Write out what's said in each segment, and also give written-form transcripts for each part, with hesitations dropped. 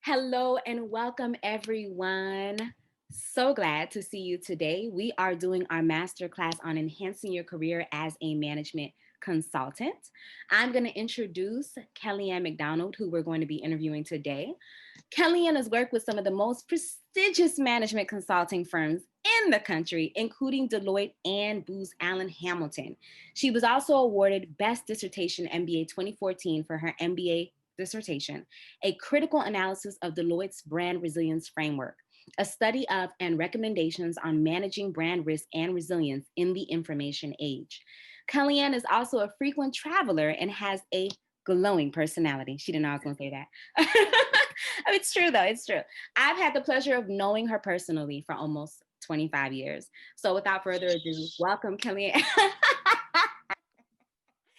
Hello and welcome, everyone. So glad to see you today. We are doing our masterclass on enhancing your career as a management consultant. I'm going to introduce Kelliann McDonald, who we're going to be interviewing today. Kelliann has worked with some of the most prestigious management consulting firms in the country, including Deloitte and Booz Allen Hamilton. She was also awarded Best Dissertation MBA 2014 for her MBA dissertation, a critical analysis of Deloitte's brand resilience framework, a study of and recommendations on managing brand risk and resilience in the information age. Kelliann is also a frequent traveler and has a glowing personality. She didn't know I was going to say that. It's true, though. It's true. I've had the pleasure of knowing her personally for almost 25 years. So without further ado, welcome, Kelliann.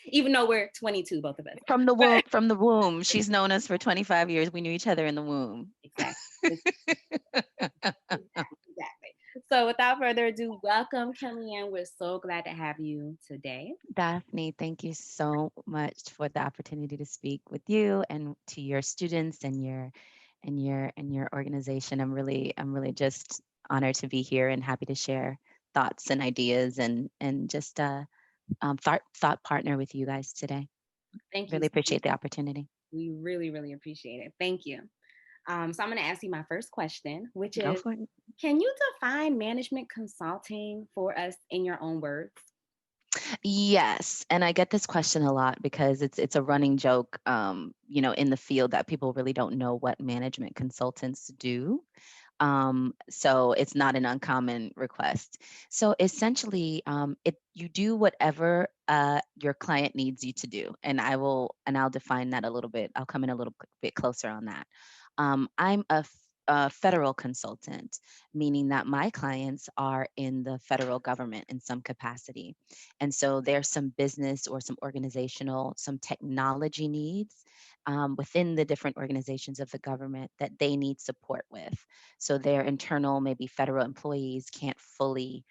Even though we're 22, both of us. From the But womb, from the womb. She's known us for 25 years. We knew each other in the womb. exactly. Exactly. So without further ado, welcome, Kelliann. We're so glad to have you today. Daphne, thank you so much for the opportunity to speak with you and to your students and your organization. I'm really just honored to be here and happy to share thoughts and ideas and just thought partner with you guys today. Thank you Really so much. appreciate the opportunity. We really, really appreciate it. Thank you. So I'm going to ask you my first question, which Go is, for it. can you define management consulting for us in your own words? Yes, and I get this question a lot because it's a running joke, in the field that people really don't know what management consultants do. So it's not an uncommon request. So essentially, it you do whatever your client needs you to do, and I'll define that a little bit. I'll come in a little bit closer on that. I'm a federal consultant, meaning that my clients are in the federal government in some capacity. And so there's some business or some organizational, some technology needs within the different organizations of the government that they need support with. So their internal, maybe federal employees can't fully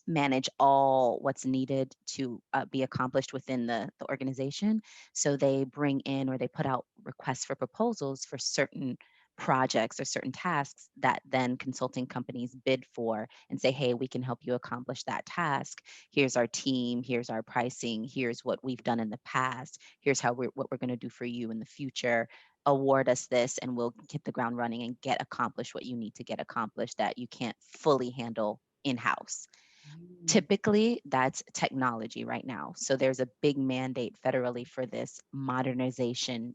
manage all what's needed to be accomplished within the organization. So they bring in or they put out requests for proposals for certain projects or certain tasks that then consulting companies bid for and say, hey, we can help you accomplish that task. Here's our team, here's our pricing, here's what we've done in the past, here's what we're going to do for you in the future. Award us this and we'll hit the ground running and get accomplished what you need to get accomplished that you can't fully handle in-house. Mm. Typically, that's technology right now. So there's a big mandate federally for this modernization,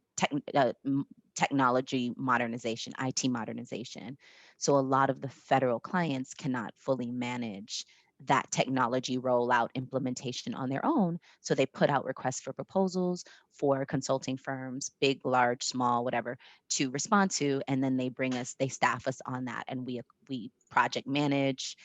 technology modernization, IT modernization. So a lot of the federal clients cannot fully manage that technology rollout implementation on their own. So they put out requests for proposals for consulting firms, big, large, small, whatever, to respond to. And then they staff us on that. And we project manage,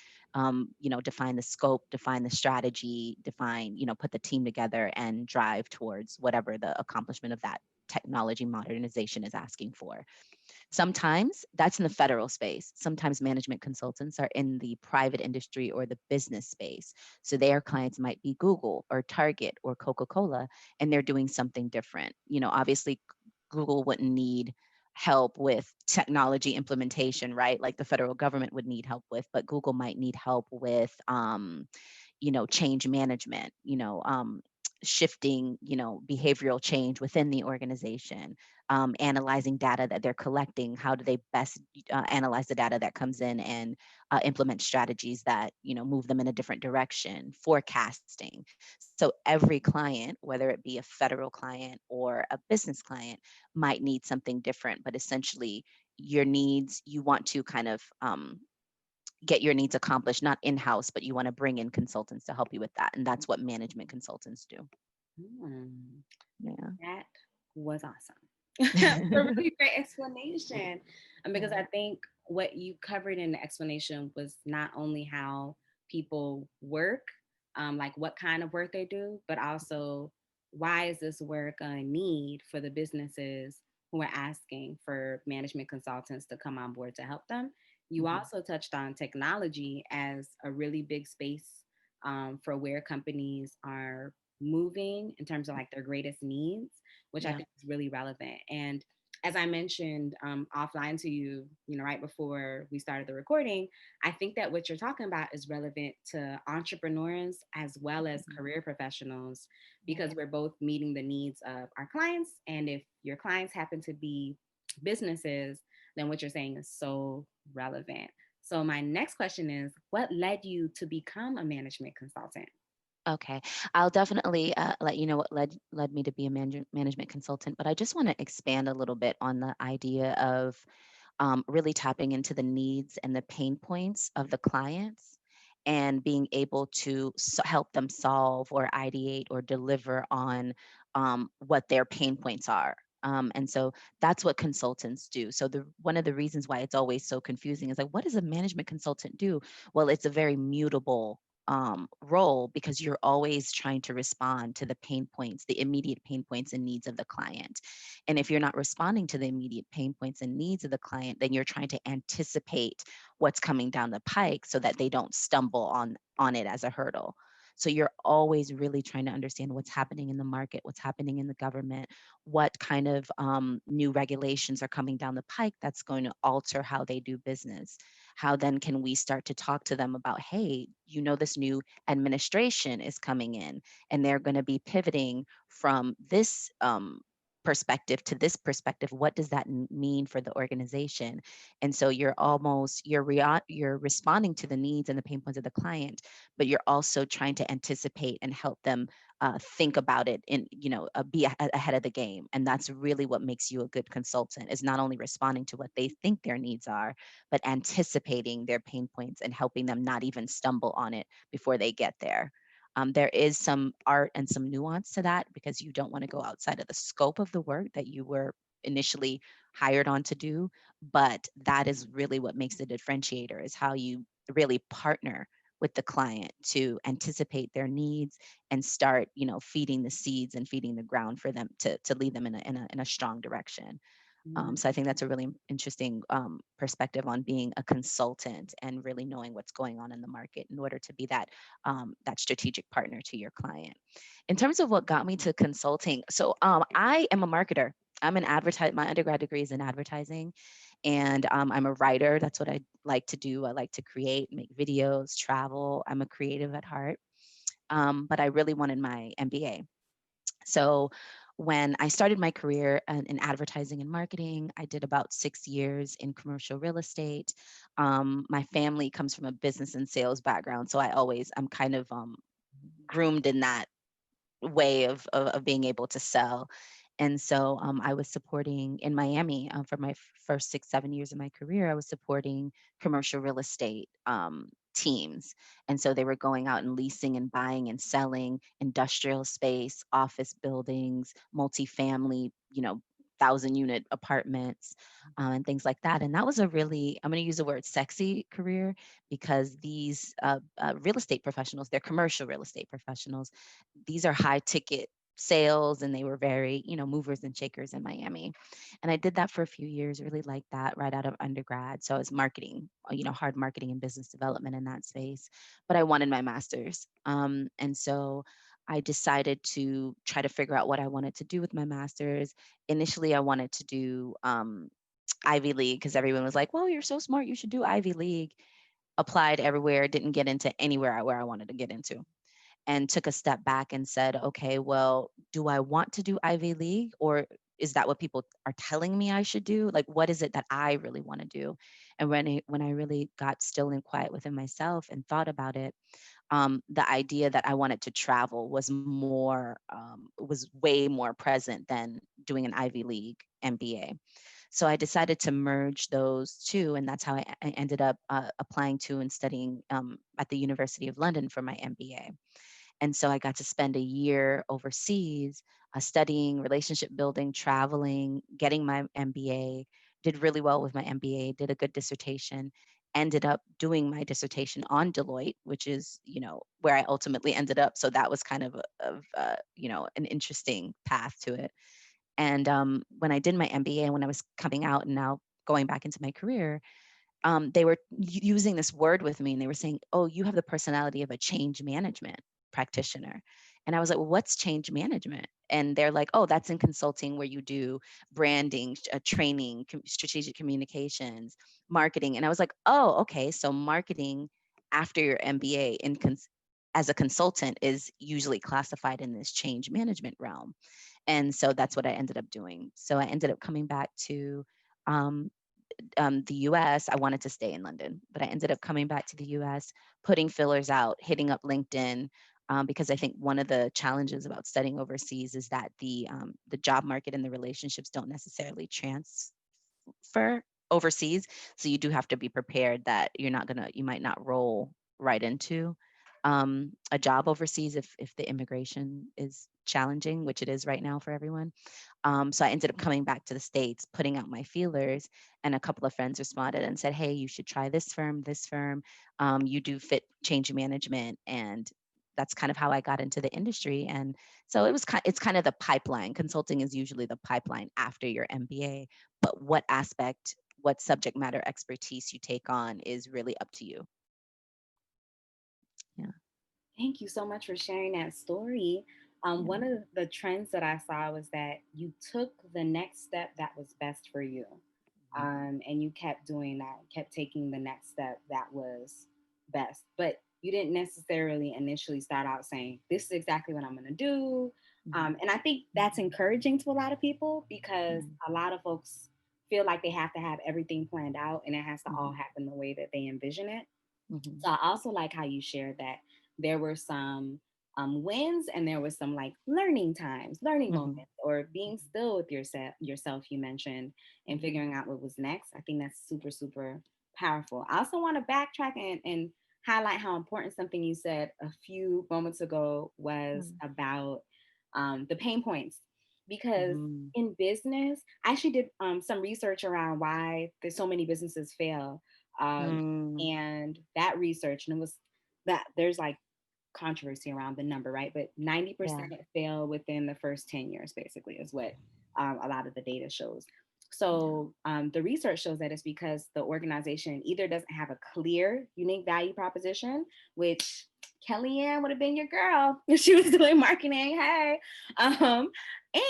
define the scope, define the strategy, put the team together and drive towards whatever the accomplishment of that technology modernization is asking for. Sometimes that's in the federal space. Sometimes management consultants are in the private industry or the business space. So their clients might be Google or Target or Coca-Cola, and they're doing something different. Obviously, Google wouldn't need help with technology implementation, right? Like the federal government would need help with, but Google might need help with, change management, shifting, behavioral change within the organization, analyzing data that they're collecting. How do they best analyze the data that comes in and implement strategies that move them in a different direction? Forecasting. So every client, whether it be a federal client or a business client, might need something different. But essentially, your needs you want to kind of get your needs accomplished, not in house, but you want to bring in consultants to help you with that, and that's what management consultants do. Mm. Yeah. That was awesome. That's a really great explanation. Because I think what you covered in the explanation was not only how people work, like what kind of work they do, but also why is this work a need for the businesses who are asking for management consultants to come on board to help them. You Mhm. also touched on technology as a really big space for where companies are moving in terms of like their greatest needs, which I Yeah. think is really relevant. And As I mentioned offline to you, right before we started the recording, I think that what you're talking about is relevant to entrepreneurs as well as Mhm. career professionals Yeah. because we're both meeting the needs of our clients. And if your clients happen to be businesses, then what you're saying is so relevant. So, my next question is what led you to become a management consultant? Okay, I'll definitely let you know what led me to be a management consultant, but I just want to expand a little bit on the idea of really tapping into the needs and the pain points of the clients and being able to help them solve or ideate or deliver on what their pain points are. And so that's what consultants do. So the one of the reasons why it's always so confusing is like, what does a management consultant do? Well, it's a very mutable role because you're always trying to respond to the pain points, the immediate pain points and needs of the client. And if you're not responding to the immediate pain points and needs of the client, then you're trying to anticipate what's coming down the pike so that they don't stumble on it as a hurdle. So you're always really trying to understand what's happening in the market, what's happening in the government, what kind of new regulations are coming down the pike that's going to alter how they do business. How then can we start to talk to them about, hey, this new administration is coming in and they're going to be pivoting from this perspective to this perspective. What does that mean for the organization? And so you're responding to the needs and the pain points of the client, but you're also trying to anticipate and help them think about it and be ahead of the game. And that's really what makes you a good consultant, is not only responding to what they think their needs are, but anticipating their pain points and helping them not even stumble on it before they get there. There is some art and some nuance to that because you don't want to go outside of the scope of the work that you were initially hired on to do. But that is really what makes the differentiator, is how you really partner with the client to anticipate their needs and start, feeding the seeds and feeding the ground for them to lead them in a strong direction. So I think that's a really interesting perspective on being a consultant and really knowing what's going on in the market in order to be that strategic partner to your client. In terms of what got me to consulting, so I am a marketer. I'm an advertise. My undergrad degree is in advertising, and I'm a writer. That's what I like to do. I like to create, make videos, travel. I'm a creative at heart, but I really wanted my MBA. So when I started my career in advertising and marketing, I did about 6 years in commercial real estate. My family comes from a business and sales background, so I'm kind of groomed in that way of being able to sell. And so I was supporting in Miami for my first 6, 7 years of my career. I was supporting commercial real estate teams. And so they were going out and leasing and buying and selling industrial space, office buildings, multifamily, 1,000 unit apartments, and things like that. And that was a really, I'm going to use the word sexy career, because these real estate professionals, they're commercial real estate professionals, these are high ticket sales, and they were very, movers and shakers in Miami. And I did that for a few years, really liked that right out of undergrad. So I was marketing, hard marketing and business development in that space, but I wanted my master's. And so I decided to try to figure out what I wanted to do with my master's. Initially, I wanted to do Ivy League, because everyone was like, well, you're so smart, you should do Ivy League. Applied everywhere, didn't get into anywhere where I wanted to get into, and took a step back and said, okay, well, do I want to do Ivy League, or is that what people are telling me I should do? Like, what is it that I really want to do? And when I really got still and quiet within myself and thought about it, the idea that I wanted to travel was way more present than doing an Ivy League MBA. So I decided to merge those two, and that's how I ended up applying to and studying at the University of London for my MBA. And so I got to spend a year overseas studying, relationship building, traveling, getting my MBA, did really well with my MBA, did a good dissertation, ended up doing my dissertation on Deloitte, which is, where I ultimately ended up. So that was kind of an interesting path to it. And when I did my MBA, and when I was coming out and now going back into my career, they were using this word with me, and they were saying, oh, you have the personality of a change management practitioner. And I was like, well, what's change management? And they're like, oh, that's in consulting where you do branding, training, strategic communications, marketing. And I was like, oh, okay. So marketing after your MBA as a consultant is usually classified in this change management realm. And so that's what I ended up doing. So I ended up coming back to um, the US. I wanted to stay in London, but I ended up coming back to the US, putting fillers out, hitting up LinkedIn. Because I think one of the challenges about studying overseas is that the job market and the relationships don't necessarily transfer overseas. So you do have to be prepared that you might not roll right into a job overseas if the immigration is challenging, which it is right now for everyone. So I ended up coming back to the States, putting out my feelers, and a couple of friends responded and said, hey, you should try this firm, this firm. You do fit change management. And that's kind of how I got into the industry. And so it's kind of the pipeline. Consulting is usually the pipeline after your MBA, but what subject matter expertise you take on is really up to you. Yeah. Thank you so much for sharing that story. One Yeah. of the trends that I saw was that you took the next step that was best for you. Mhm. And you kept doing that, kept taking the next step that was best. But you didn't necessarily initially start out saying, this is exactly what I'm going to do. Mhm. And I think that's encouraging to a lot of people because Mhm. a lot of folks feel like they have to have everything planned out and it has to all Mhm. happen the way that they envision it. Mhm. So I also like how you shared that there were some wins and there was some like learning times, learning moments, Mhm. or being still with yourself. You mentioned and Mhm. figuring out what was next. I think that's super super powerful. I also want to backtrack and highlight how important something you said a few moments ago was Mhm. about the pain points because Mhm. in business, I actually did some research around why there's so many businesses fail. Um, Mm. and that research, and it was that there's like controversy around the number, right? But Yeah. 90% fail within the first 10 years, basically, is what a lot of the data shows. Yeah. So the research shows that it's because the organization either doesn't have a clear, unique value proposition, which Kelliann would have been your girl if she was doing marketing. Hey. Um,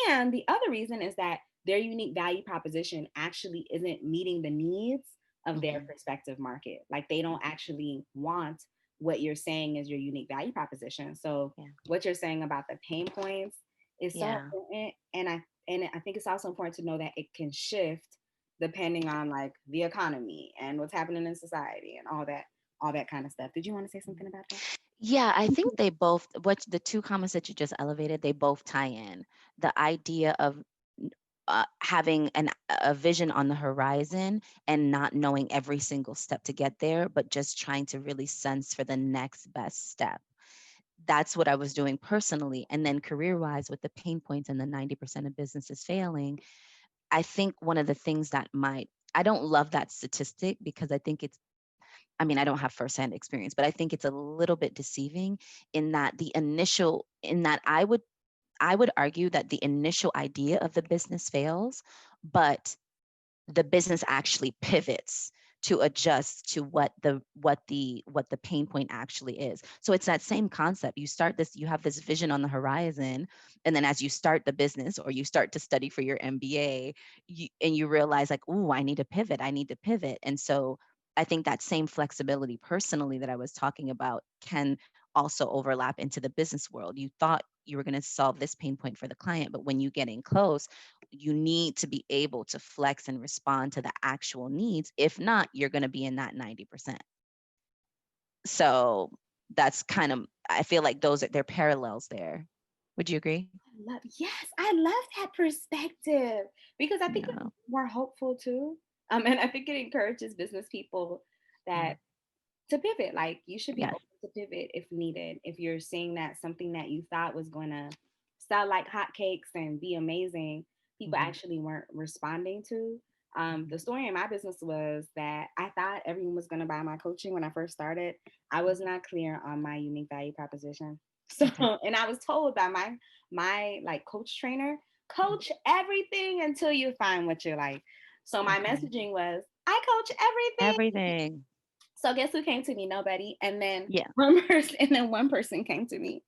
and the other reason is that their unique value proposition actually isn't meeting the needs of their Mhm. prospective market. Like they don't Mhm. actually want what you're saying is your unique value proposition. So Yeah. what you're saying about the pain points is so Yeah. important. And I think it's also important to know that it can shift depending on like the economy and what's happening in society and all that kind of stuff. Did you want to say something about that? Yeah, I think they both, what the two comments that you just elevated, they both tie in. The idea of having a vision on the horizon and not knowing every single step to get there, but just trying to really sense for the next best step. That's what I was doing personally. And then career wise, with the pain points and the 90% of businesses failing, I think one of the things I don't love that statistic because I mean, I don't have firsthand experience, but I think it's a little bit deceiving in that I would argue that the initial idea of the business fails, but the business actually pivots to adjust to what the pain point actually is. So it's that same concept. You have this vision on the horizon, and then as you start the business or you start to study for your MBA, and you realize like, "Ooh, I need to pivot. I need to pivot." And so I think that same flexibility personally that I was talking about can also overlap into the business world. You thought you were going to solve this pain point for the client, but when you get in close, you need to be able to flex and respond to the actual needs. If not, you're going to be in that 90%. So that's kind of, I feel like they're parallels there. Would you agree? Yes, I love that perspective because I think it's Yeah. more hopeful too. And I think it encourages business people that Mm. to pivot. Like you should be Yes. open to pivot if needed. If you're seeing that something that you thought was going to sell like hotcakes and be amazing, people Hmm. actually weren't responding to. Hmm. The story in my business was that I thought everyone was going to buy my coaching when I first started. I was Hmm. not clear on my unique value proposition. So, Okay. and I was told by my like coach trainer, Mhm. coach everything until you find what you like. So my Okay. messaging was, I coach everything. Everything. So guess who came to me? Nobody. And then Yeah. one person came to me.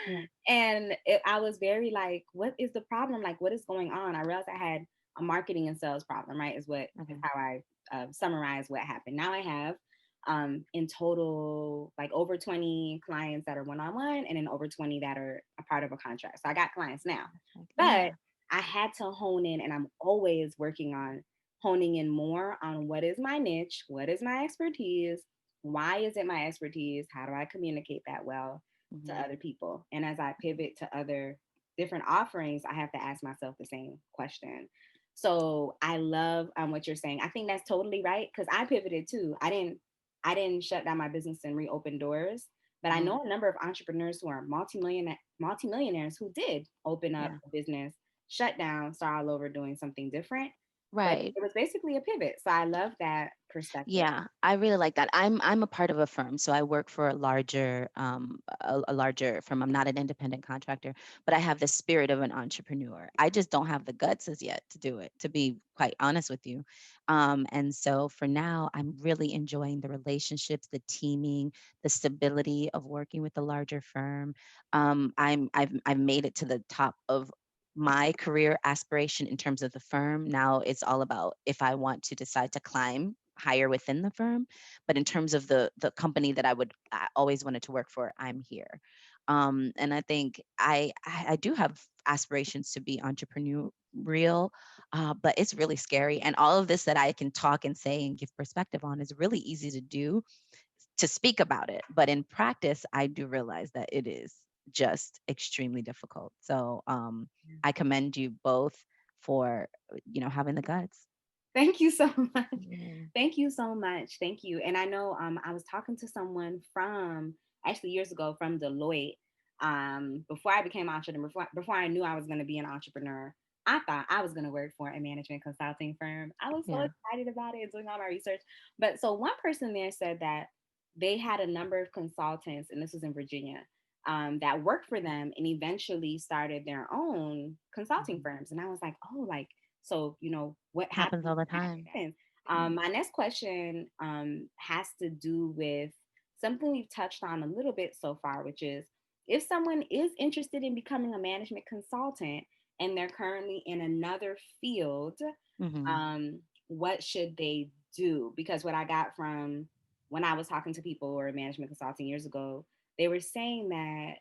Yeah. And I was very like, what is the problem? Like, what is going on? I realized I had a marketing and sales problem, right? Is Okay. how I summarize what happened. Now I have in total like over 20 clients that are one-on-one and then over 20 that are a part of a contract. So I got clients now. Like, But yeah. I had to hone in, and I'm always working on honing in more on what is my niche, what is my expertise, why is it my expertise, how do I communicate that well to Hmm. other people. And as I pivot to other different offerings, I have to ask myself the same question. So I love what you're saying. I think that's totally right because I pivoted too. I didn't shut down my business and reopen doors, but I Hmm. know a number of entrepreneurs who are multimillionaires who did open up Yeah. a business, shut down, start all over doing something different. But Right. it was basically a pivot. So I love that perspective. Yeah, I really like that. I'm a part of a firm, so I work for a larger firm. I'm not an independent contractor, but I have the spirit of an entrepreneur. I just don't have the guts as yet to do it, to be quite honest with you. And so for now, I'm really enjoying the relationships, the teaming, the stability of working with a larger firm. I've made it to the top of my career aspiration in terms of the firm. Now it's all about if I want to decide to climb higher within the firm. But in terms of the company that I always wanted to work for, I'm here. And I think I do have aspirations to be entrepreneurial, but it's really scary. And all of this that I can talk and say and give perspective on is really easy to do, to speak about it. But in practice, I do realize that it is just extremely difficult. So I commend you both for having the guts. Thank you so much. Yeah. Thank you so much. Thank you. And I know I was talking to someone from actually years ago from Deloitte. Before I became an entrepreneur, before I knew I was going to be an entrepreneur, I thought I was going to work for a management consulting firm. I was so Yeah. excited about it, doing all my research. But so one person there said that they had a number of consultants, and this was in Virginia, that worked for them and eventually started their own consulting Mhm. firms. And I was like, oh, like, so, what Happens happens all the when that time. happens? Yeah. My next question has to do with something we've touched on a little bit so far, which is if someone is interested in becoming a management consultant and they're currently in another field, Hmm. what should they do? Because what I got from when I was talking to people who were management consulting years ago, they were saying that,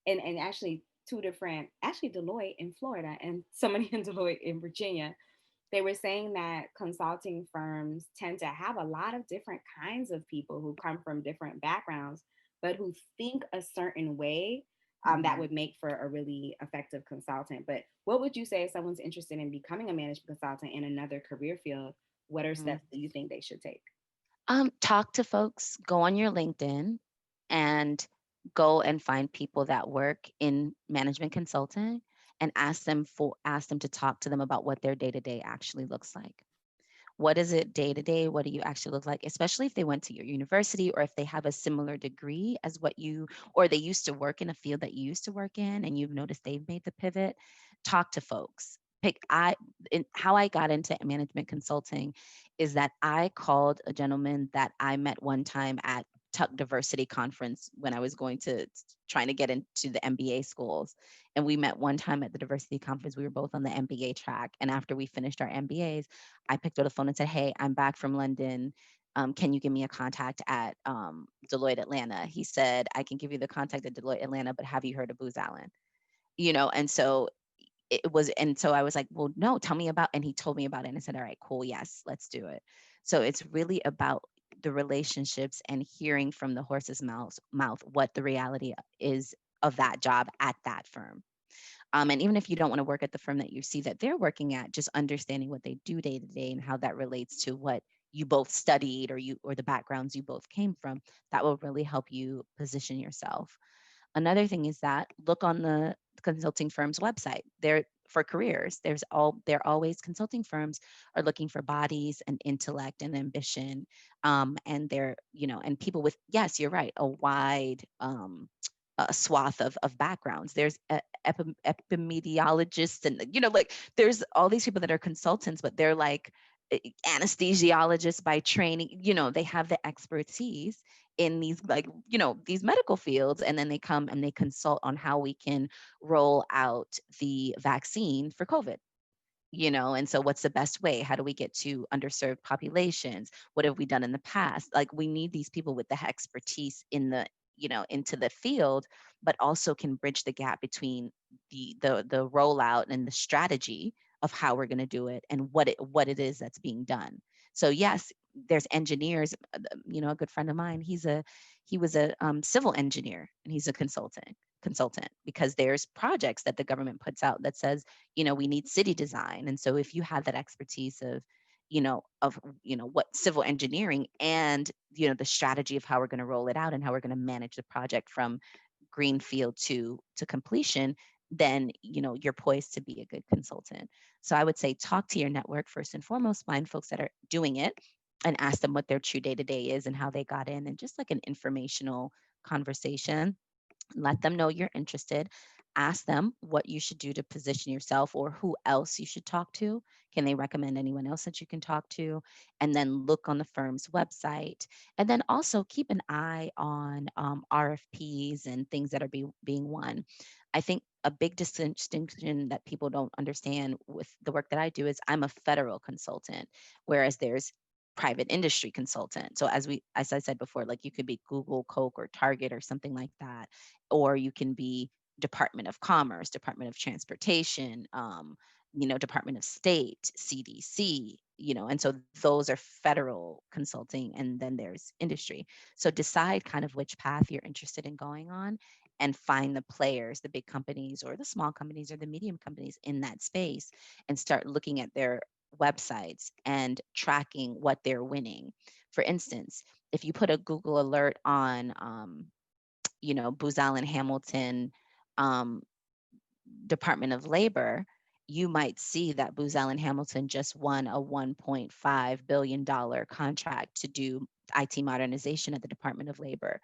and actually two different, actually Deloitte in Florida and somebody in Deloitte in Virginia, they were saying that consulting firms tend to have a lot of different kinds of people who come from different backgrounds, but who think a certain way that Hmm. would make for a really effective consultant. But what would you say if someone's interested in becoming a management consultant in another career field? What are Hmm. steps that you think they should take? Talk to folks, go on your LinkedIn and go and find people that work in management consulting and ask them to talk to them about what their day-to-day actually looks like. What is it day to day? What do you actually look like? Especially if they went to your university or if they have a similar degree as what you, or they used to work in a field that you used to work in and you've noticed they've made the pivot. Talk to folks. How I got into management consulting is that I called a gentleman that I met one time at Tuck Diversity Conference when I was trying to get into the MBA schools. And we met one time at the diversity conference. We were both on the MBA track. And after we finished our MBAs, I picked up the phone and said, "Hey, I'm back from London. Can you give me a contact at Deloitte Atlanta?" He said, "I can give you the contact at Deloitte Atlanta, but have you heard of Booz Allen?" And so I was like, "Well, no, tell me about," and he told me about it and I said, "All right, cool. Yes, let's do it." So it's really about the relationships and hearing from the horse's mouth what the reality is of that job at that firm. And even if you don't want to work at the firm that you see that they're working at, just understanding what they do day to day and how that relates to what you both studied or the backgrounds you both came from, that will really help you position yourself. Another thing is that look on the consulting firm's website. There for careers, there always consulting firms are looking for bodies and intellect and ambition. And they're, and people with, yes, you're right, a wide a swath of backgrounds. There's epidemiologists and like there's all these people that are consultants, but they're like anesthesiologists by training, they have the expertise in these, like, these medical fields, and then they come and they consult on how we can roll out the vaccine for COVID. And so what's the best way? How do we get to underserved populations? What have we done in the past? Like, we need these people with the expertise in the, into the field, but also can bridge the gap between the rollout and the strategy of how we're going to do it and what it is that's being done. So yes, there's engineers. A good friend of mine, he was a civil engineer, and he's a consultant, because there's projects that the government puts out that says, we need city design. And so if you have that expertise of what civil engineering, and the strategy of how we're going to roll it out and how we're going to manage the project from greenfield to completion, then you're poised to be a good consultant. So I would say talk to your network first and foremost, find folks that are doing it, and ask them what their true day to day is and how they got in, and just like an informational conversation. Let them know you're interested. Ask them what you should do to position yourself, or who else you should talk to. Can they recommend anyone else that you can talk to? And then look on the firm's website. And then also keep an eye on RFPs and things that are being won. I think a big distinction that people don't understand with the work that I do is I'm a federal consultant, whereas there's private industry consultant. So as I said before, like, you could be Google, Coke, or Target, or something like that, or you can be Department of Commerce, Department of Transportation, Department of State, CDC, and so those are federal consulting, and then there's industry. So decide kind of which path you're interested in going on, and find the players, the big companies or the small companies or the medium companies in that space, and start looking at their websites and tracking what they're winning. For instance, if you put a Google alert on, Booz Allen Hamilton, um, Department of Labor, you might see that Booz Allen Hamilton just won a $1.5 billion contract to do IT modernization at the Department of Labor.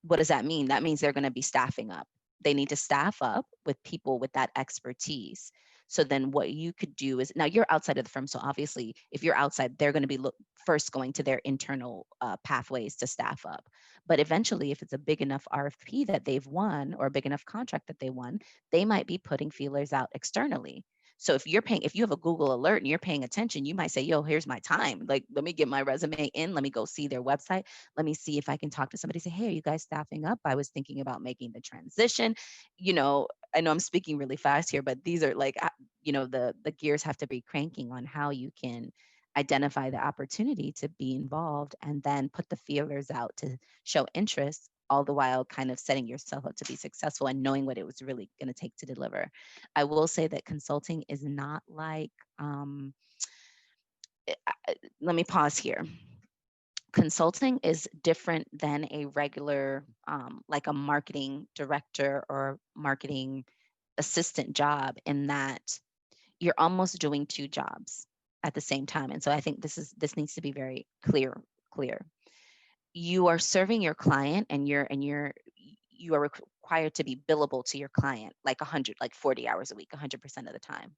What does that mean? That means they're going to be staffing up. They need to staff up with people with that expertise. So then what you could do is, now you're outside of the firm. So obviously, if you're outside, they're going to be first going to their internal pathways to staff up. But eventually, if it's a big enough RFP that they've won, or a big enough contract that they won, they might be putting feelers out externally. So if you have a Google alert and you're paying attention, you might say, yo, here's my time. Like, let me get my resume in. Let me go see their website. Let me see if I can talk to somebody, say, hey, are you guys staffing up? I was thinking about making the transition. I know I'm speaking really fast here, but these are like, the gears have to be cranking on how you can identify the opportunity to be involved, and then put the feelers out to show interest, all the while kind of setting yourself up to be successful and knowing what it was really going to take to deliver. I will say that consulting is not like, let me pause here. Consulting is different than a regular, like a marketing director or marketing assistant job, in that you're almost doing two jobs at the same time. And so I think this needs to be very clear. You are serving your client, and you are required to be billable to your client like 100, like 40 hours a week, 100% of the time.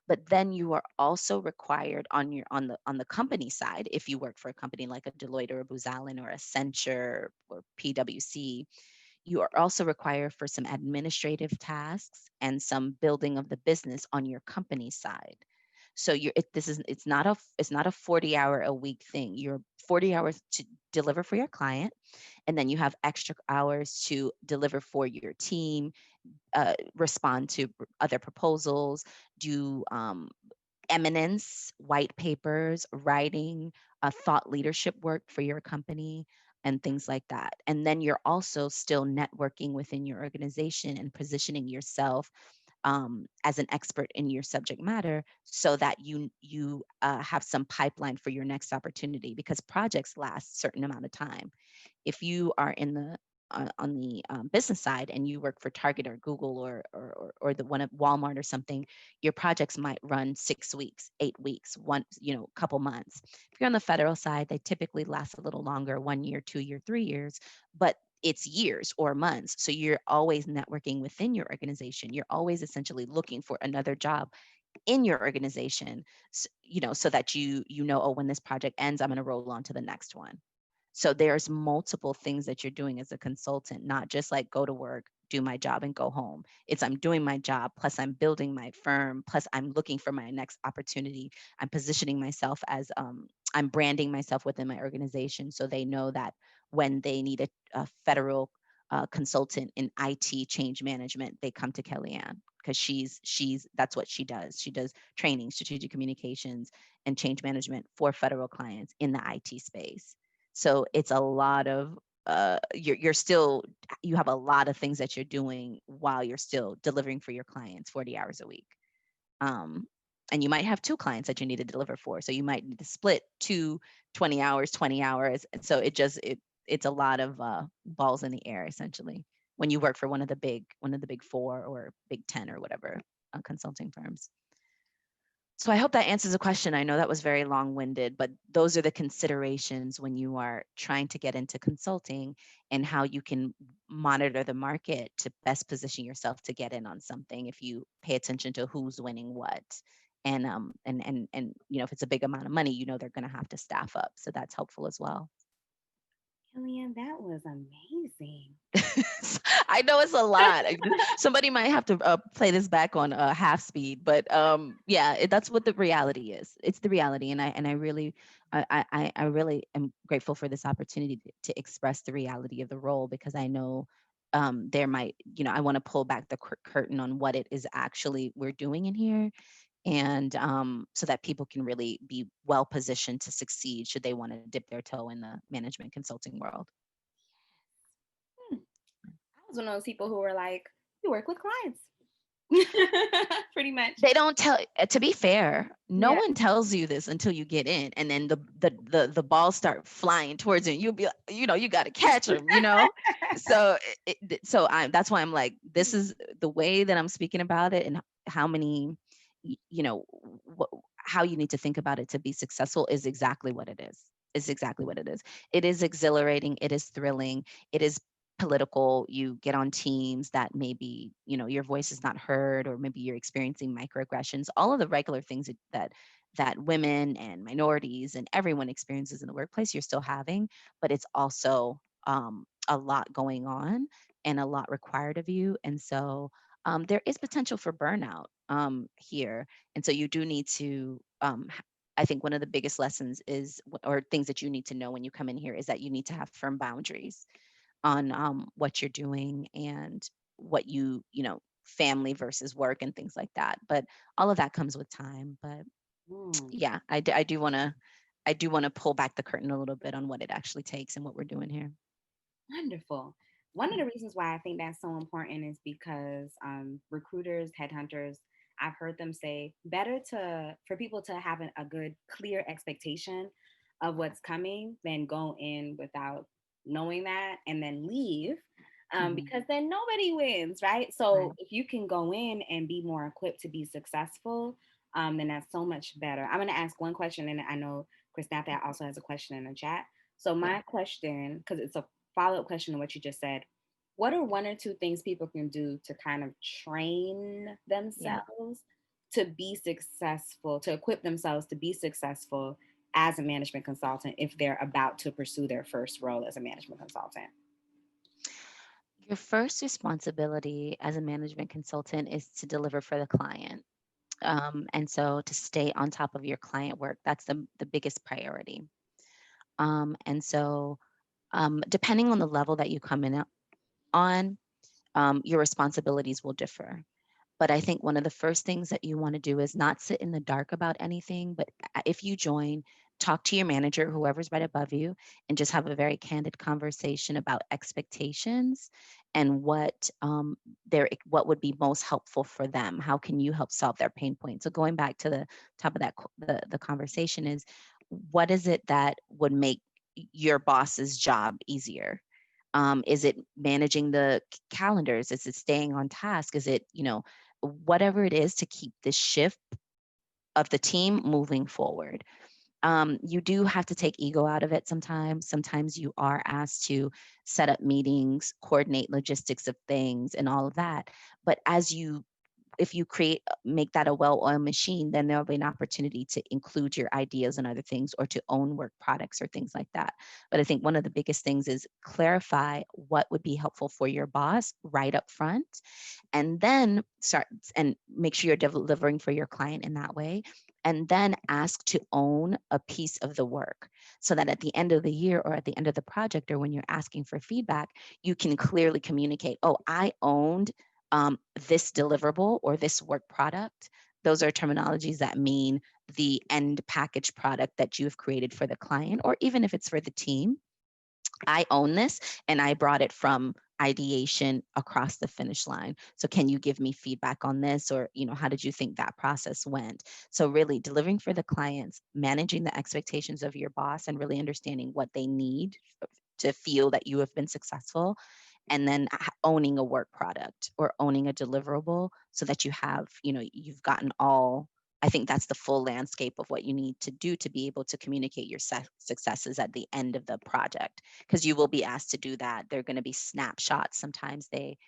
But then you are also required on the company side, if you work for a company like a Deloitte or a Booz Allen or Accenture or PwC, you are also required for some administrative tasks and some building of the business on your company side. So it's not a 40-hour a week thing. You're 40 hours to deliver for your client, and then you have extra hours to deliver for your team, respond to other proposals, do eminence, white papers, writing, thought leadership work for your company, and things like that. And then you're also still networking within your organization and positioning yourself as an expert in your subject matter, so that you have some pipeline for your next opportunity, because projects last a certain amount of time. If you are in the on the business side, and you work for Target or Google, or the one at Walmart or something, your projects might run 6 weeks, 8 weeks, one, couple months. If you're on the federal side, they typically last a little longer, 1 year, 2 year, 3 years, but it's years or months. So you're always networking within your organization. You're always essentially looking for another job in your organization, so that you know, oh, when this project ends, I'm going to roll on to the next one. So there's multiple things that you're doing as a consultant, not just like go to work, do my job and go home. It's I'm doing my job, plus I'm building my firm, plus I'm looking for my next opportunity. I'm positioning myself as I'm branding myself within my organization so they know that when they need a federal consultant in IT change management, they come to Kelliann because she's that's what she does. She does training, strategic communications, and change management for federal clients in the IT space. So it's a lot of you're still you have a lot of things that you're doing while you're still delivering for your clients 40 hours a week. Um, and you might have two clients that you need to deliver for. So you might need to split two 20 hours, 20 hours. And so it's a lot of balls in the air essentially when you work for one of the big four or big 10 or whatever consulting firms. So I hope that answers the question. I know that was very long-winded, but those are the considerations when you are trying to get into consulting and how you can monitor the market to best position yourself to get in on something if you pay attention to who's winning what. And if it's a big amount of money, they're going to have to staff up. So that's helpful as well. Kelliann, that was amazing. I know it's a lot. Somebody might have to play this back on half speed, but yeah, that's what the reality is. It's the reality, and I really, I really am grateful for this opportunity to express the reality of the role because I know there might, I want to pull back the curtain on what it is actually we're doing in here, and so that people can really be well positioned to succeed should they want to dip their toe in the management consulting world. Hmm. I was one of those people who were like, you work with clients. Pretty much. They don't tell, to be fair, no Yeah. one tells you this until you get in, and then the balls start flying towards you, and you'll be you got to catch them. So that's why I'm like, this is the way that I'm speaking about it, and how many you know how you need to think about it to be successful is exactly what it is exactly what it is. It is exhilarating, it is thrilling, it is political. You get on teams that maybe your voice is not heard, or maybe you're experiencing microaggressions, all of the regular things that women and minorities and everyone experiences in the workplace, you're still having. But it's also a lot going on and a lot required of you. And so there is potential for burnout here. And so you do need to I think one of the biggest lessons is, or things that you need to know when you come in here, is that you need to have firm boundaries on what you're doing and what family versus work and things like that. But all of that comes with time. But Mm, yeah, I do want to pull back the curtain a little bit on what it actually takes and what we're doing here. wonderful. One of Yeah. the reasons why I think that's so important is because recruiters, headhunters, I've heard them say better for people to have a good, clear expectation of what's coming than go in without knowing that and then leave, Hmm. because then nobody wins, right? So Right. if you can go in and be more equipped to be successful, then that's so much better. I'm going to ask one question, and I know Christopher also has a question in the chat. So Yeah. my question, because it's a follow-up question to what you just said, what are one or two things people can do to kind of train Yeah. themselves to be successful, to equip themselves to be successful as a management consultant if they're about to pursue their first role as a management consultant? Your first responsibility as a management consultant is to deliver for the client. And so to stay on top of your client work, that's the biggest priority. And so depending on the level that you come in on, your responsibilities will differ. But I think one of the first things that you want to do is not sit in the dark about anything, but if you join, talk to your manager, whoever's right above you, and just have a very candid conversation about expectations and what would be most helpful for them. How can you help solve their pain points? So going back to the top of that, the conversation is, what is it that would make your boss's job easier? Is it managing the calendars? Is it staying on task? Is it, whatever it is to keep the shift of the team moving forward? You do have to take ego out of it sometimes. Sometimes you are asked to set up meetings, coordinate logistics of things, and all of that. But as you if you make that a well-oiled machine, then there'll be an opportunity to include your ideas and other things, or to own work products or things like that. But I think one of the biggest things is clarify what would be helpful for your boss right up front, and then start and make sure you're delivering for your client in that way, and then ask to own a piece of the work, so that at the end of the year or at the end of the project, or when you're asking for feedback, you can clearly communicate, oh, I owned this deliverable or this work product. Those are terminologies that mean the end package product that you have created for the client, or even if it's for the team. I own this, and I brought it from ideation across the finish line. So can you give me feedback on this, or how did you think that process went? So really delivering for the clients, managing the expectations of your boss, and really understanding what they need to feel that you have been successful, and then owning a work product or owning a deliverable, so that you've gotten all. I think that's the full landscape of what you need to do to be able to communicate your successes at the end of the project, because you will be asked to do that. They're going to be snapshots. Sometimes they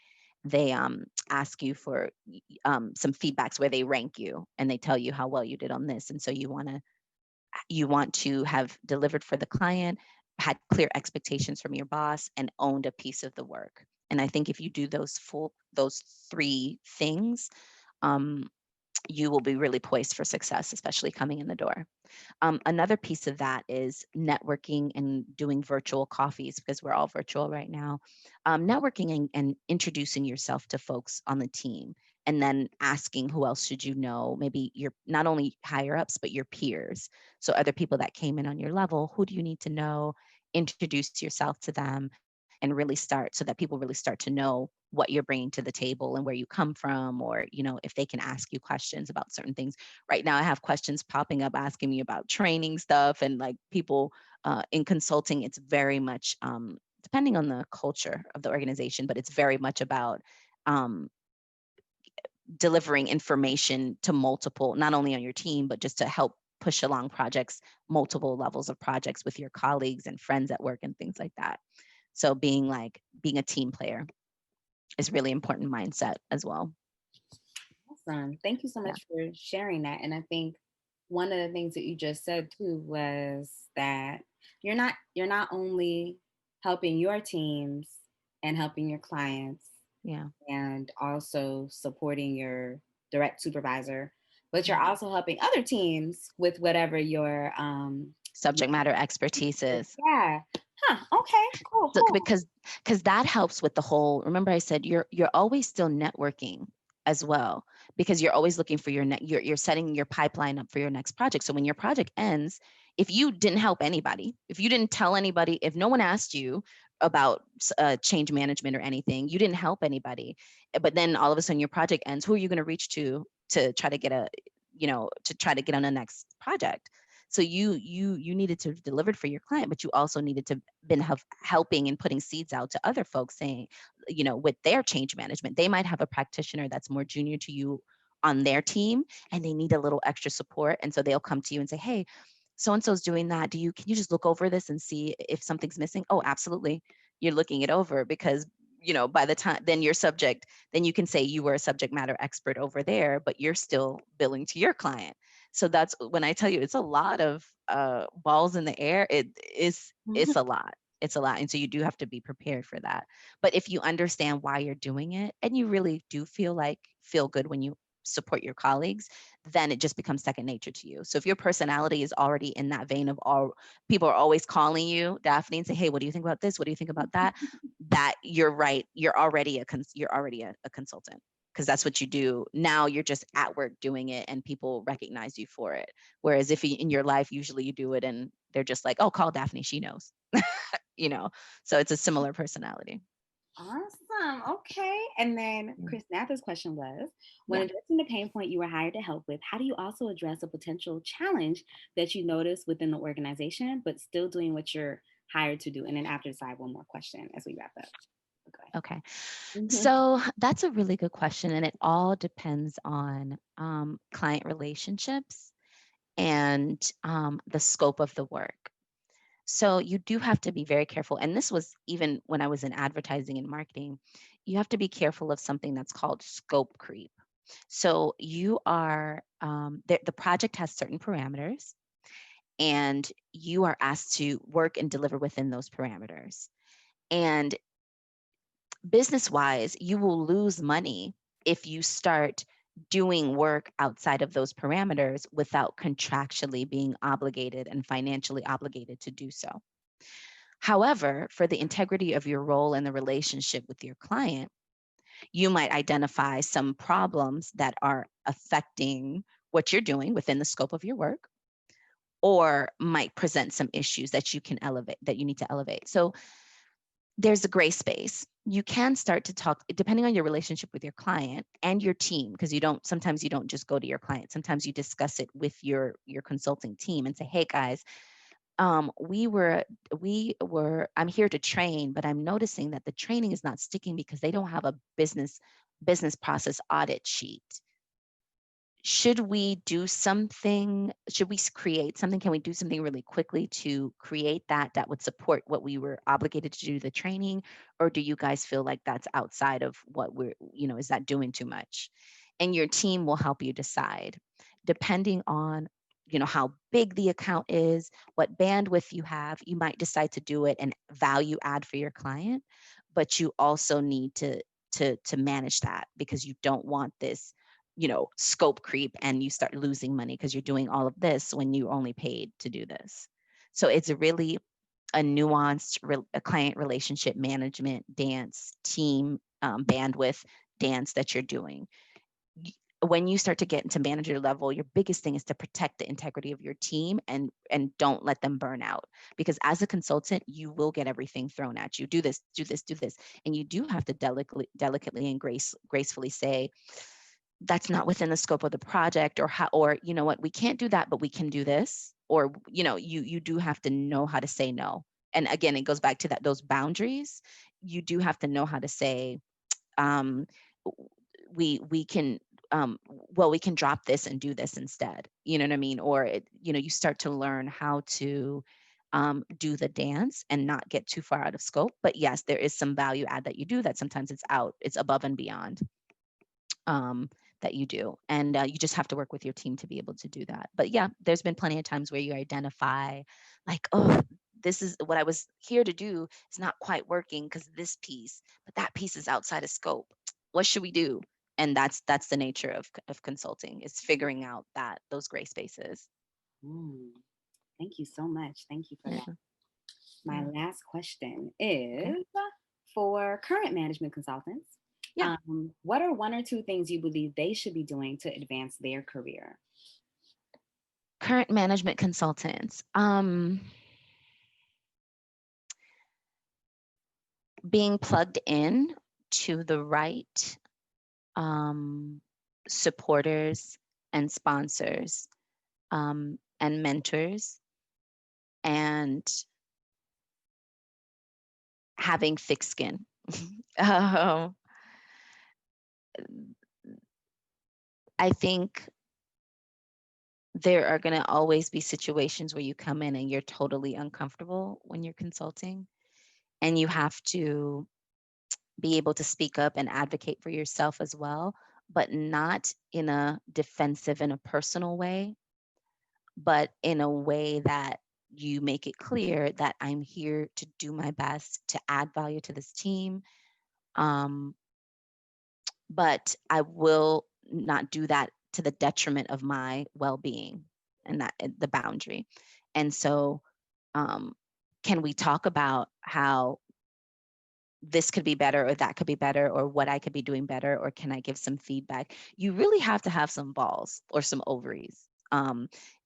ask you for some feedbacks where they rank you and they tell you how well you did on this, and so you want to have delivered for the client, had clear expectations from your boss, and owned a piece of the work. And I think if you do those three things, um, you will be really poised for success, especially coming in the door. Another piece of that is networking and doing virtual coffees, because we're all virtual right now. Networking and introducing yourself to folks on the team, and then asking who else should you know, maybe your not only higher ups, but your peers. So other people that came in on your level, who do you need to know? Introduce yourself to them, and really start, so that people really start to know what you're bringing to the table and where you come from, or if they can ask you questions about certain things. Right now I have questions popping up asking me about training stuff, and like people in consulting, it's very much depending on the culture of the organization, but it's very much about um, delivering information to multiple, not only on your team, but just to help push along projects, multiple levels of projects with your colleagues and friends at work and things like that. So being a team player is really important mindset as well. Awesome. Thank you so Yeah. much for sharing that. And I think one of the things that you just said too was that you're not only helping your teams and helping your clients Yeah. and also supporting your direct supervisor, but you're Mhm. also helping other teams with whatever Subject matter expertise is. yeah. Huh. Okay. Cool. So Cool. because that helps with the whole, remember I said you're always still networking as well, because you're always looking for you're setting your pipeline up for your next project. So when your project ends, if you didn't help anybody, if you didn't tell anybody, if no one asked you about change management or anything, you didn't help anybody. But then all of a sudden your project ends, who are you going to reach to try to get to try to get on the next project? So you needed to deliver it for your client, but you also needed to been helping and putting seeds out to other folks, saying, with their change management, they might have a practitioner that's more junior to you on their team, and they need a little extra support, and so they'll come to you and say, hey, so and so's doing that. Can you just look over this and see if something's missing? Oh, absolutely. You're looking it over, because by the time then your subject, then you can say you were a subject matter expert over there, but you're still billing to your client. So that's when I tell you it's a lot of balls in the air. It's a lot. It's a lot. And so you do have to be prepared for that. But if you understand why you're doing it, and you really do feel good when you support your colleagues, then it just becomes second nature to you. So if your personality is already in that vein of all people are always calling you, Daphne, and say, hey, what do you think about this? What do you think about that? That you're right. You're already a consultant, because that's what you do. Now you're just at work doing it, and people recognize you for it. Whereas if in your life, usually you do it and they're just like, oh, call Daphne, she knows. you know. So it's a similar personality. Awesome. Okay. And then Yeah. Chris Natha's question was, when Yeah. addressing the pain point you were hired to help with, how do you also address a potential challenge that you notice within the organization, but still doing what you're hired to do? And then after this, I have one more question as we wrap up. Okay. Okay. So that's a really good question. And it all depends on client relationships and the scope of the work. So you do have to be very careful. And this was even when I was in advertising and marketing, you have to be careful of something that's called scope creep. So you are, the project has certain parameters, and you are asked to work and deliver within those parameters. And business wise, you will lose money if you start doing work outside of those parameters without contractually being obligated and financially obligated to do so. However, for the integrity of your role and the relationship with your client, you might identify some problems that are affecting what you're doing within the scope of your work, or might present some issues that you can elevate, that you need to elevate. So there's a gray space. You can start to talk, depending on your relationship with your client and your team, because sometimes you don't just go to your client. Sometimes you discuss it with your consulting team and say, hey guys, we were I'm here to train, but I'm noticing that the training is not sticking because they don't have a business process audit sheet. Should we do something? Should we create something? Can we do something really quickly to create that would support what we were obligated to do, the training? Or do you guys feel like that's outside of what is that doing too much? And your team will help you decide, depending on how big the account is, what bandwidth you have. You might decide to do it and value add for your client, but you also need to manage that, because you don't want this scope creep and you start losing money because you're doing all of this when you only paid to do this. So it's really a nuanced a client relationship management dance, team bandwidth dance that you're doing. When you start to get into manager level, your biggest thing is to protect the integrity of your team and don't let them burn out, because as a consultant you will get everything thrown at you. Do this, do this, do this, and you do have to delicately and gracefully say, that's not within the scope of the project, or how, or you know what, we can't do that, but we can do this. Or you do have to know how to say no. And again, it goes back to those boundaries. You do have to know how to say, um, we can, well, we can drop this and do this instead. You know what I mean? Or you start to learn how to do the dance and not get too far out of scope. But yes, there is some value add that you do, that sometimes it's above and beyond, um, that you do. And you just have to work with your team to be able to do that. But yeah, there's been plenty of times where you identify, like, oh, this is what I was here to do is not quite working because this piece, but that piece is outside of scope. What should we do? And that's the nature of consulting, is figuring out those gray spaces. Mm, thank you so much. Thank you for that. Yeah. My Yeah. last question Okay. is for current management consultants. Yeah. What are one or two things you believe they should be doing to advance their career? Current management consultants. Being plugged in to the right um, supporters and sponsors, and mentors, and having thick skin. um, I think there are going to always be situations where you come in and you're totally uncomfortable when you're consulting, and you have to be able to speak up and advocate for yourself as well, but not in a defensive and a personal way, but in a way that you make it clear that I'm here to do my best to add value to this team. Um, but I will not do that to the detriment of my well-being, and that the boundary. And so, um, can we talk about how this could be better, or that could be better, or what I could be doing better, or can I give some feedback? You really have to have some balls or some ovaries,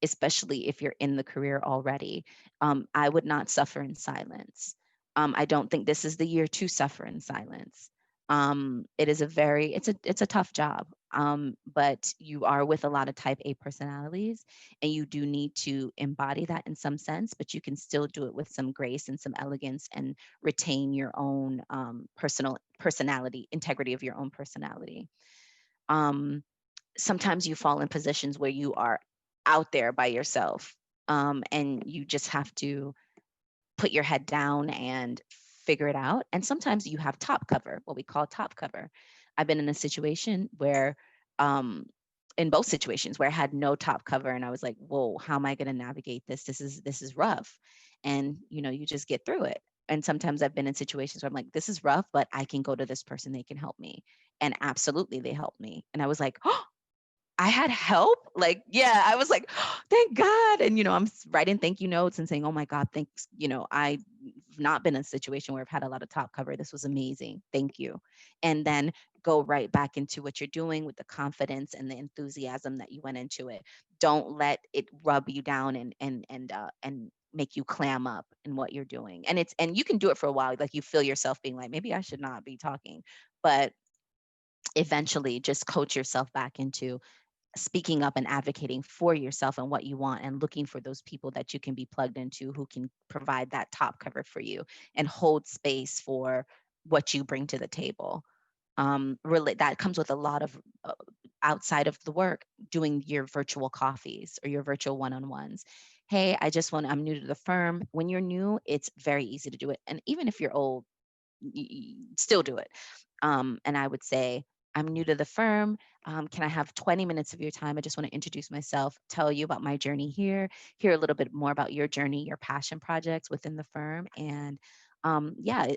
especially if you're in the career already. I would not suffer in silence. I don't think this is the year to suffer in silence. It is it's a tough job, but you are with a lot of type A personalities, and you do need to embody that in some sense, but you can still do it with some grace and some elegance, and retain your own personal personality, integrity of your own personality. Um, Sometimes you fall in positions where you are out there by yourself, and you just have to put your head down and figure it out. And sometimes you have top cover, what we call top cover. I've been in a situation where um, in both situations where I had no top cover and I was like, whoa, how am I going to navigate this? This is rough. And you just get through it. And sometimes I've been in situations where I'm like, this is rough, but I can go to this person, they can help me. And absolutely they helped me. And I was like, oh, I had help. Like, yeah, I was like, oh, thank God. And, I'm writing thank you notes and saying, oh my God, thanks. I've not been in a situation where I've had a lot of top cover. This was amazing. Thank you. And then go right back into what you're doing with the confidence and the enthusiasm that you went into it. Don't let it rub you down and make you clam up in what you're doing. And you can do it for a while. Like you feel yourself being like, maybe I should not be talking. But eventually just coach yourself back into speaking up and advocating for yourself and what you want and looking for those people that you can be plugged into who can provide that top cover for you and hold space for what you bring to the table. Really, that comes with a lot of outside of the work, doing your virtual coffees or your virtual one-on-ones. Hey, I'm new to the firm. When you're new, it's very easy to do it. And even if you're old, still do it. And I would say, I'm new to the firm. Can I have 20 minutes of your time? I just want to introduce myself, tell you about my journey here, hear a little bit more about your journey, your passion projects within the firm. And yeah,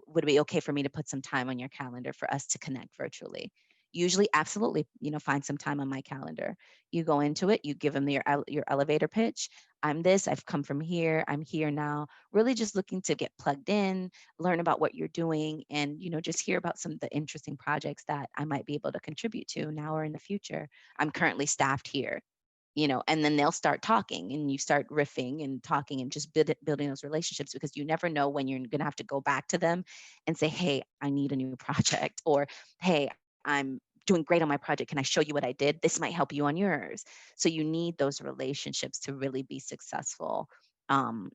would it be okay for me to put some time on your calendar for us to connect virtually? Usually, absolutely, find some time on my calendar. You go into it, you give them your elevator pitch. I'm this, I've come from here, I'm here now, really just looking to get plugged in, learn about what you're doing, and just hear about some of the interesting projects that I might be able to contribute to now or in the future. I'm currently staffed here, and then they'll start talking and you start riffing and talking and just building those relationships, because you never know when you're going to have to go back to them and say, hey, I need a new project, or hey, I'm doing great on my project, can I show you what I did? This might help you on yours. So you need those relationships to really be successful. um,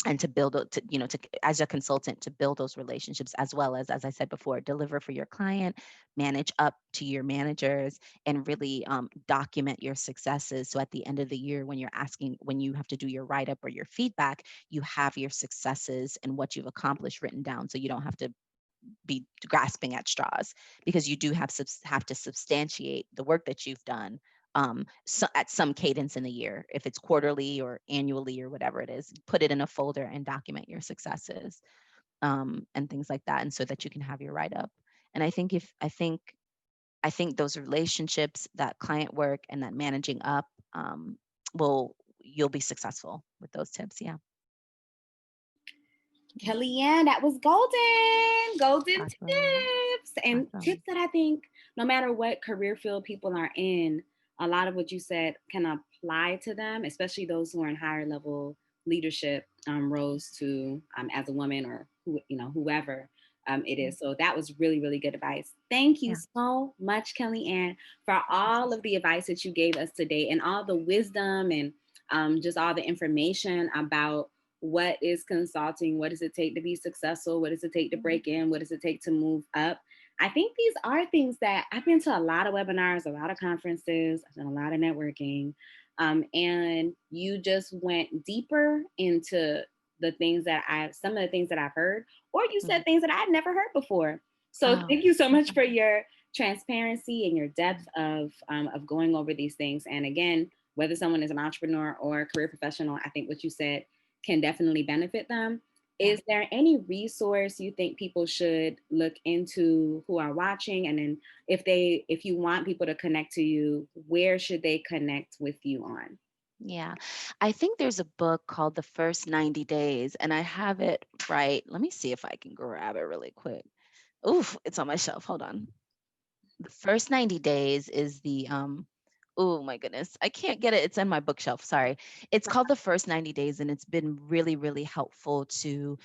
and to build to as a consultant, to build those relationships, as I said before, deliver for your client, manage up to your managers, and really document your successes, so at the end of the year, when you have to do your write up or your feedback, you have your successes and what you've accomplished written down, so you don't have to be grasping at straws, because you do have to substantiate the work that you've done, so at some cadence in the year, if it's quarterly or annually or whatever it is, put it in a folder and document your successes, and things like that, and so that you can have your write up. And I think those relationships, that client work, and that managing up, will you'll be successful with those tips. Yeah. Kellyanne, that was golden Awesome. tips and tips Awesome. that I think no matter what career field people are in, a lot of what you said can apply to them, especially those who are in higher level leadership roles to as a woman or whoever it Mm, is. So that was really, really good advice. Thank you yeah. so much, Kellyanne, for all of the advice that you gave us today and all the wisdom and just all the information about what is consulting, what does it take to be successful, what does it take to Mhm. break in, what does it take to move up. I think these are things that I've been to a lot of webinars, a lot of conferences, I've done a lot of networking, and you just went deeper into some of the things that I've heard, or you Mhm. said things that I'd never heard before. So Oh, thank you so much awesome. for your transparency and your depth of going over these things. And again, whether someone is an entrepreneur or a career professional, I think what you said can definitely benefit them. Yeah. Is there any resource you think people should look into who are watching? And then if you want people to connect to you, where should they connect with you on? Yeah. I think there's a book called The First 90 Days, and I have it right. Let me see if I can grab it really quick. Oof, it's on my shelf. Hold on. The First 90 Days is the oh my goodness, I can't get it. It's in my bookshelf. Sorry. It's called The First 90 Days, and it's been really, really helpful to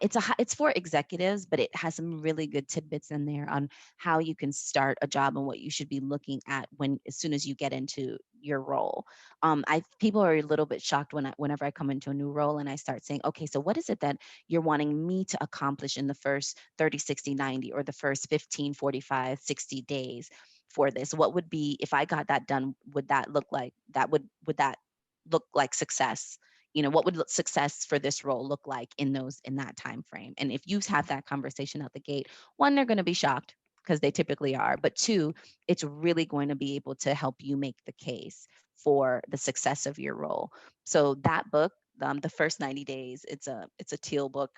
it's for executives, but it has some really good tidbits in there on how you can start a job and what you should be looking at as soon as you get into your role. I People are a little bit shocked whenever I come into a new role and I start saying, okay, so what is it that you're wanting me to accomplish in the first 30, 60, 90, or the first 15, 45, 60 days for this? What would be, if I got that done, would that look like would that look like success? What would success for this role look like in that time frame? And if you have that conversation out the gate, one, they're going to be shocked. because they typically are. But two, it's really going to be able to help you make the case for the success of your role. So that book, the first 90 days, it's a teal book.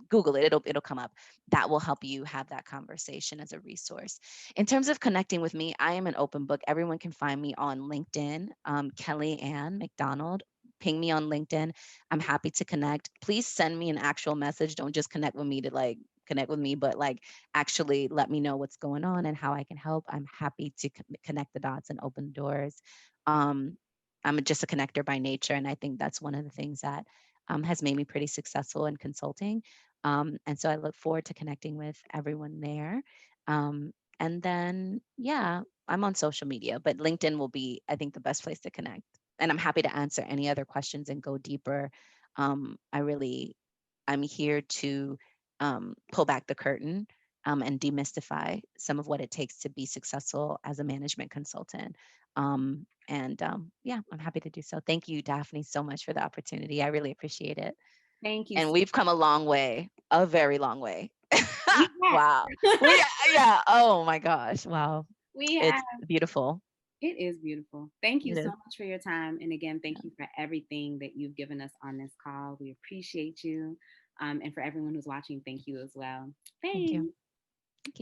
Google it; it'll come up. That will help you have that conversation as a resource. In terms of connecting with me, I am an open book. Everyone can find me on LinkedIn, Kelliann McDonald. Ping me on LinkedIn. I'm happy to connect. Please send me an actual message. Don't just connect with me to like connect with me, but like actually let me know what's going on and how I can help. I'm happy to connect the dots and open doors. Um, I'm just a connector by nature, and I think that's one of the things that has made me pretty successful in consulting. And so I look forward to connecting with everyone there. Um, and then, yeah, I'm on social media, but LinkedIn will be, I think, the best place to connect. And I'm happy to answer any other questions and go deeper. I really, I'm here to pull back the curtain and demystify some of what it takes to be successful as a management consultant. Yeah, I'm happy to do so. Thank you, Daphne, so much for the opportunity. I really appreciate it. Thank you. And we've come a long way, a very long way. We Wow. have. We, yeah. Oh my gosh. Wow. We have. It's beautiful. It is beautiful. Thank you It so is. much for your time. And again, thank Yeah. you for everything that you've given us on this call. We appreciate you. And for everyone who's watching, thank you as well. Thank you. Thanks. Thank you.